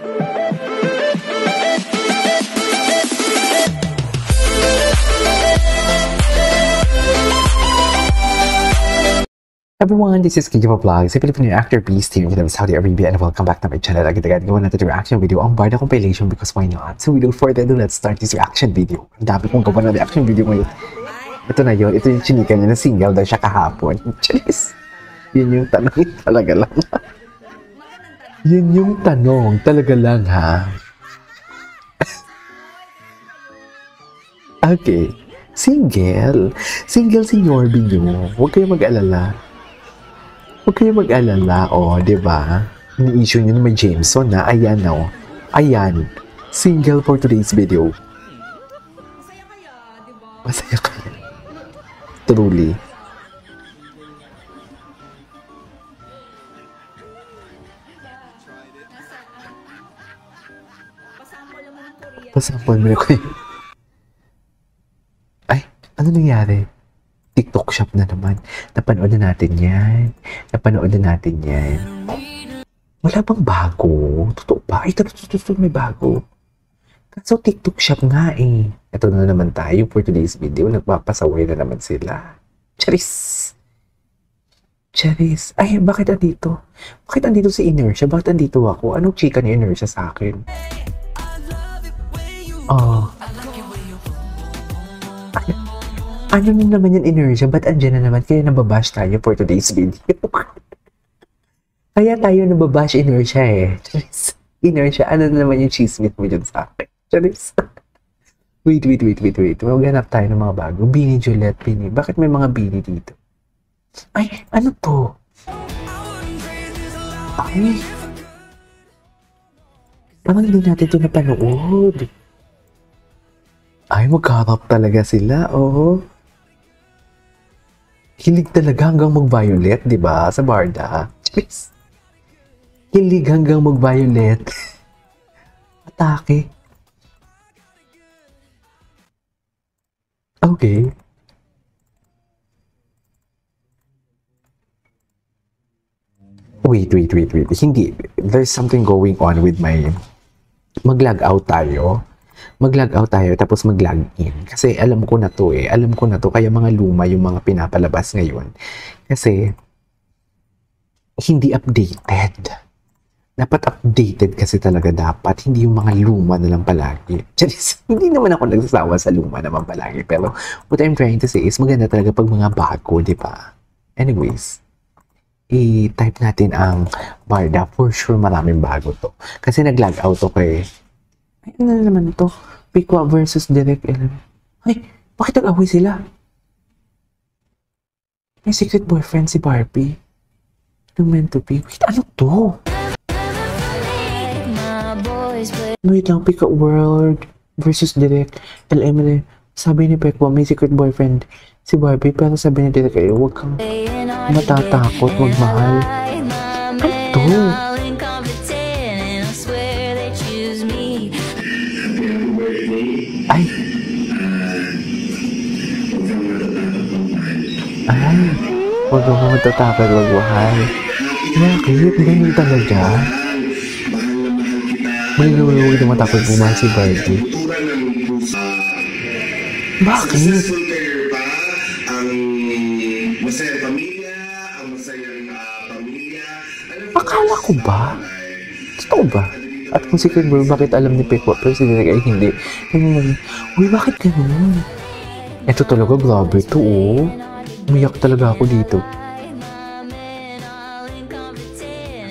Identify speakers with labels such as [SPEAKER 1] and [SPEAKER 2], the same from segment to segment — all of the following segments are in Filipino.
[SPEAKER 1] Everyone, this is Kijiva Vlogs, a Filipino actor based here in Saudi Arabia, and welcome back to my channel. Agad-agad gawa natin reaction video ang Barda compilation because why not? So without further ado, let's start this reaction video. Ang dami kong gawa ng reaction video ngayon. Ito na yun, ito yung chinika niya na single daw siya kahapon. Cheers! Yun yung tanong talaga lang. Yun yung tanong talaga lang ha. Okay, single si Yorby nyo. Huwag kayong mag-alala. Huwag kayong mag-alala, diba? Ini-issue nyo na may Jameson na, ayan na, ayan. Single for today's video. Masaya kaya, diba? Masaya kaya. Truly. Pasampol mo ko. Ay, ano nangyari? TikTok shop na naman. Napanood na natin yan. Wala bang bago? Totoo ba? Ay, totoo may bago. So, TikTok shop nga eh. Ito na naman tayo for today's video. Nagpapasaway na naman sila. Charis! Ay, bakit andito? Bakit andito si Inertia? Bakit andito ako? Anong chika ni Inertia sa akin? Ano na naman yung Inertia? Ba't andyan na naman? Kaya nababash tayo for today's video. Kaya tayo nababash Inertia eh. Charis. Inertia, ano na naman yung chismis mo dyan sa akin? Charis. Wait. Maghanap tayo ng mga bago. Bini Juliet, Bini. Bakit may mga Bini dito? Ay, ano to? Ay. Parang hindi natin ito napanood. Ay, magharap talaga sila, Hilig talaga hanggang mag-violet, di ba? Sa Barda. Cheers. Hilig hanggang mag-violet. Atake. Okay. Wait. Hindi. There's something going on with my... Mag-log out tayo tapos mag-log in. Kasi alam ko na to. Kaya mga luma yung mga pinapalabas ngayon. Kasi hindi updated. Dapat updated kasi talaga dapat. Hindi yung mga luma na lang palagi. Hindi naman ako nagsasawa sa luma naman palagi. Pero what I'm trying to say is maganda talaga pag mga bago, di ba? Anyways, i-type natin ang Barda. For sure maraming bago to. Kasi nag-log out ako eh. Ay, ano na naman ito? Pikwa versus Direct 11. Ay, bakit nag-away sila? May secret boyfriend si Barbie. Anong meant to be? Wait, ano to? Wait lang, Pikwa World versus Direct 11. Sabi ni Pikwa, may secret boyfriend si Barbie. Pero sabi ni Direct, huwag kang matatakot, magmahal. Ano to? Ay, huwag ako matatakot, magmahal. Bakit? Ganyan talaga? Huwag na matakot bumahal si Barbie. Bakit? Akala ko ba? Totoo ba? At kung secret bro, bakit alam ni Pekwa pero si Direk ay hindi? Uy, bakit ganun? Ito talaga, grabe ito, Umiyak talaga ako dito.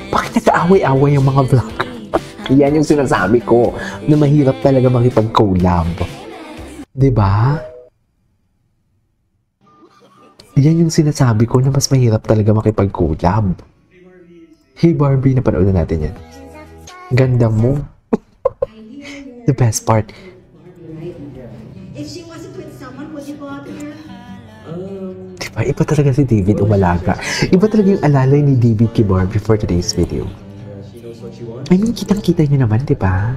[SPEAKER 1] Bakit nag-aaway-aaway yung mga vlogger? Yan yung sinasabi ko, na mahirap talaga makipag-collab. Diba? Yan yung sinasabi ko na mas mahirap talaga makipag-collab. Hey Barbie, napanood na natin yan. Ganda mo. The best part. Diba? Iba talaga si David umalaga. Iba talaga yung alalay ni David kay Barbie for today's video. I mean, kitang-kita nyo naman, diba?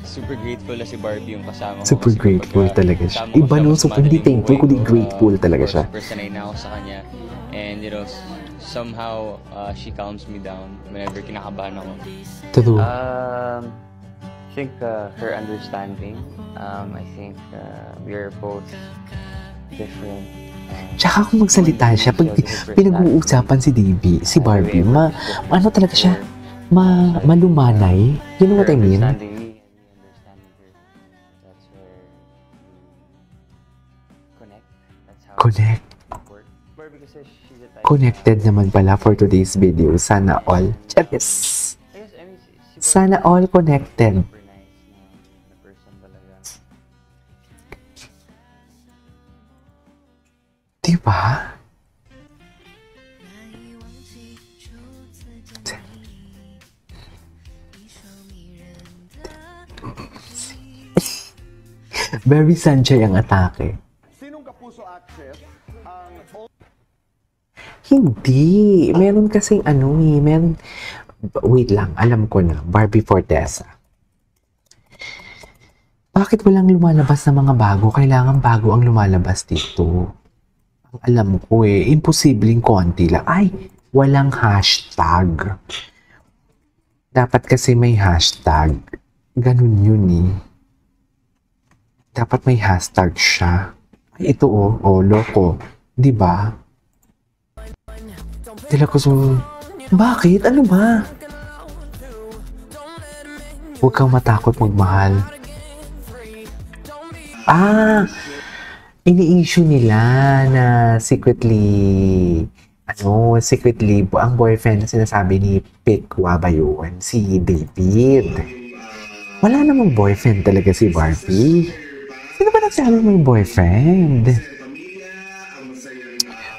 [SPEAKER 2] Super grateful na si Barbie yung kasama ko.
[SPEAKER 1] Super grateful talaga siya. Iba no, super hindi thankful, kundi grateful talaga siya.
[SPEAKER 2] Personay na ako sa kanya. And somehow she calms me down whenever kinakabahan ako.
[SPEAKER 1] True.
[SPEAKER 3] I think her understanding. I think we are both different.
[SPEAKER 1] Tsaka kung magsalita siya, pag pinag-uusapan si Davy, si Barbie, ano talaga siya? Malumanay. You know what I mean?
[SPEAKER 3] Understanding me and me understanding her. That's where we connect. That's how
[SPEAKER 1] Connect.
[SPEAKER 3] it works. Barbie kasi she's a type
[SPEAKER 1] Connected naman pala for today's video. Sana all. Charis.
[SPEAKER 3] I guess, I mean, si
[SPEAKER 1] Sana all connected.
[SPEAKER 3] super nice na person talaga.
[SPEAKER 1] Diba? Very Sanchez ang atake.
[SPEAKER 4] Sinong kapuso actress ang
[SPEAKER 1] Hindi. Meron kasing wait lang, alam ko na. Barbie Fortesa. Bakit walang lumalabas na mga bago? Kailangan bago ang lumalabas dito. Ang alam ko imposibleng konti lang. Ay, walang hashtag. Dapat kasi may hashtag. Ganun yun Dapat may hashtag siya. Ay, ito loko. Diba? Tila ko bakit? Ano ba? Huwag kang matakot magmahal. Ini-issue nila na secretly ang boyfriend na sinasabi ni Pikwa ba yun? Si David. Wala namang boyfriend talaga si Barbie. Sino ba nagsabi may boyfriend?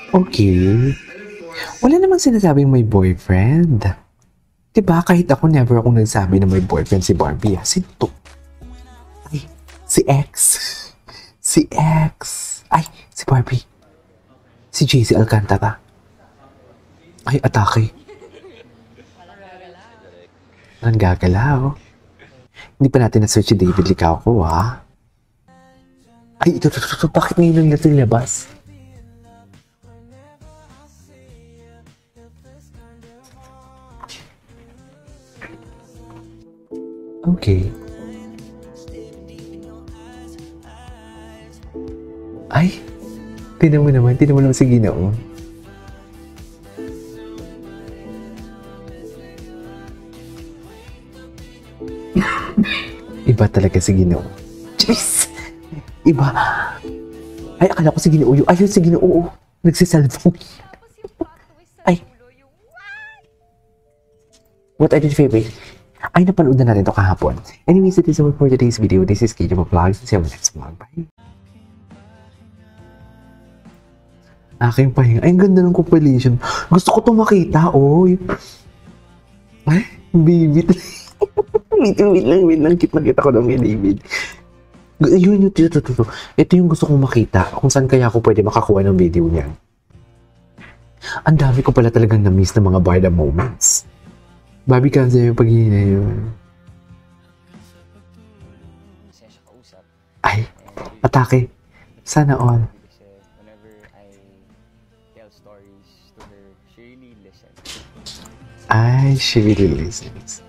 [SPEAKER 1] Okay. Wala namang sinasabing may boyfriend. Diba? Kahit ako, never akong nagsabi na may boyfriend si Barbie. Sino to? Ay, si X. Si X. Ay, si Barbie. Si JC Alcantara. Ay, atake. Ang gagalaw. Hindi pa natin na-search si David Licao ko, Ay, ito. Bakit ngayon lang natin labas? Okay. Ay, tinan mo naman si Ginoo. Iba talaga si Ginoo. Jeez! Iba. Ay, akala ko si Ginoo yun. Ayun, si Ginoo. Nagsiselfone. Ay. What I did, Phoebe? Ay, napanood na natin ito kahapon. Anyways, it is all for today's video. This is Kid Vlogs. See you on the next vlog. Bye! Aking pahinga. Ay, ang ganda ng compilation. Gusto ko ito makita, Ay, baby. wait lang. Kita ko ng David. Yun. Ito yung gusto kong makita. Kung saan kaya ako pwede makakuha ng video niyan. Ang dami ko pala talagang na-miss ng mga Barda moments. Barbie Kansa yung paghihina yun.
[SPEAKER 3] Masaya siya kausap.
[SPEAKER 1] Ay, atake. Sana all.
[SPEAKER 3] Kasi whenever I tell stories to her, she really listens.
[SPEAKER 1] Ay, she really listens.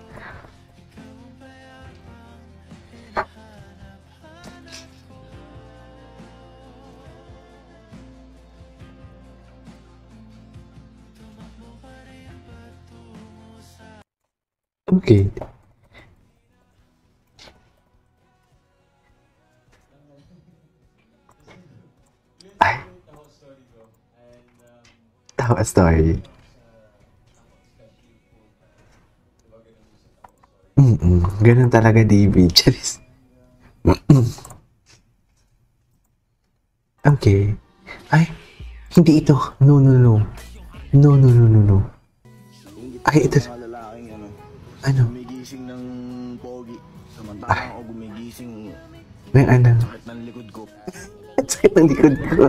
[SPEAKER 1] Okay. Ay. Tawa story. Ganun talaga, David. Charis. Okay. Ay, hindi ito. No. Ay, ito. Ano?
[SPEAKER 4] gumigising ng pogi. Samantalang ako gumigising
[SPEAKER 1] May ano?
[SPEAKER 4] sakit ng likod ko.
[SPEAKER 1] Ang sakit ng likod ko.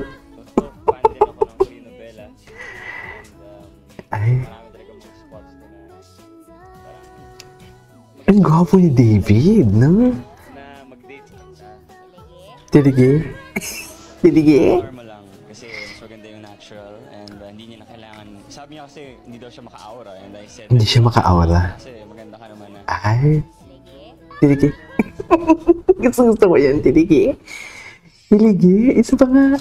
[SPEAKER 2] Fan din ako ng telenovela. And
[SPEAKER 1] Ay,
[SPEAKER 2] marami talaga mga spots na
[SPEAKER 1] ang gwapo ni David, no?
[SPEAKER 2] mag-date ka.
[SPEAKER 1] Tilige? Tilige?
[SPEAKER 2] Normal lang kasi mas maganda yung natural and hindi niya na kailangan. Sabi Sabi niya kasi hindi daw siya maka-aura and I said,
[SPEAKER 1] Hindi siya maka-aura.
[SPEAKER 2] Kasi maganda ka naman na.
[SPEAKER 1] Ay. Tiligi. Gusto ko yan, Tiligi. Tiligi, isa pa nga.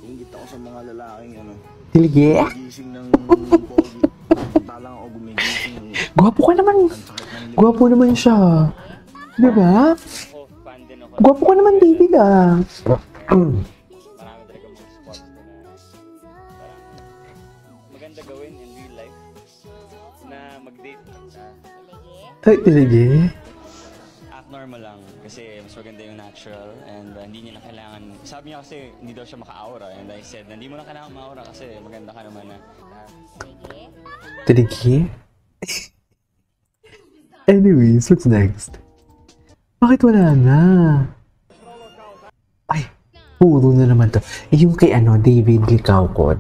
[SPEAKER 4] Ingit ako sa mga lalaking ano,
[SPEAKER 1] Tiligi.
[SPEAKER 4] gising ng pogi. Samantalang ako gumigising.
[SPEAKER 1] Gwapo ka naman.
[SPEAKER 4] Ang sakit ng likod.
[SPEAKER 1] Gwapo naman siya. Diba?
[SPEAKER 2] Ako, fan din ako.
[SPEAKER 1] Gwapo ka naman, David ah.
[SPEAKER 2] Marami talaga mga spots na parang maganda gawin in real life na mag-date
[SPEAKER 1] Ay, Tiligi.
[SPEAKER 2] act normal lang kasi mas maganda yung natural and hindi niya na kailangan. Sabi niya kasi hindi daw siya maka-aura and I said, hindi mo na kailangan ma-aura kasi maganda ka naman na.
[SPEAKER 1] Tiligi? Anyways, what's next? Bakit wala na? Ay, puro na naman to. Yung kay David Licauco.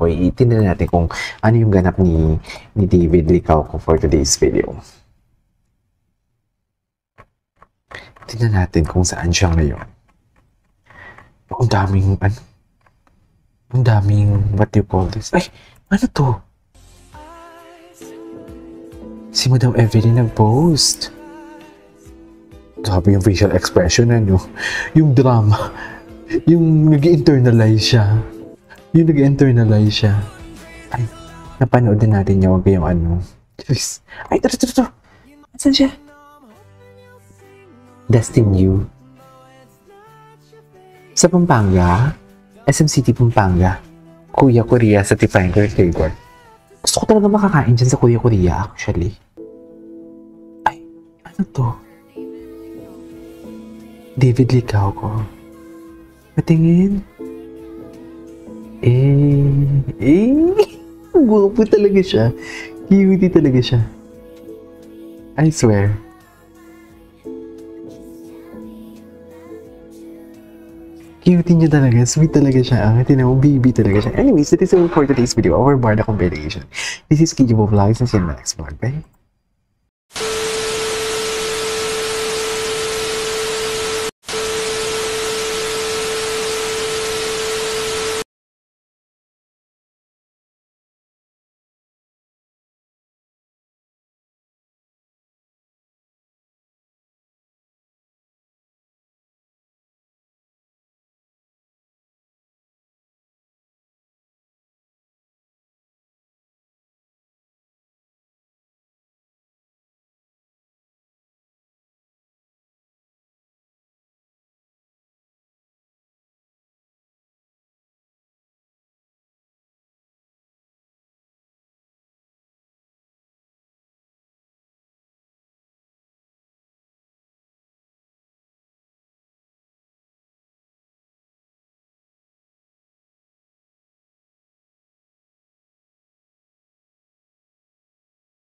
[SPEAKER 1] Itingnan natin kung ano yung ganap ni David Licauco for today's video. Tingnan natin kung saan siya ngayon. Ang daming, what do you call this? Ay, ano to? Si Madam Evelyn nag-post. Grabe yung facial expression, yung drama. Yung nag-internalize siya. Ay, napanood din natin niya. Huwag kayong Diyos. Ay, ito. Saan siya? Destin You. Sa Pampanga? SM City, Pampanga. Kuya Korea sa Tipayan Flavor. Gusto ko talaga makakain dyan sa Kuya Korea, actually. Ay, ano to? David Licauco. Patingin. Guwapo talaga siya. Cutie talaga siya. I swear. Cutie niya talaga. Sweet talaga siya. Tinan mo, baby talaga siya. Anyways, that is all for today's video. Our Barda Compilation. This is Kijibo Vlogs and see you in my next vlog. Bye!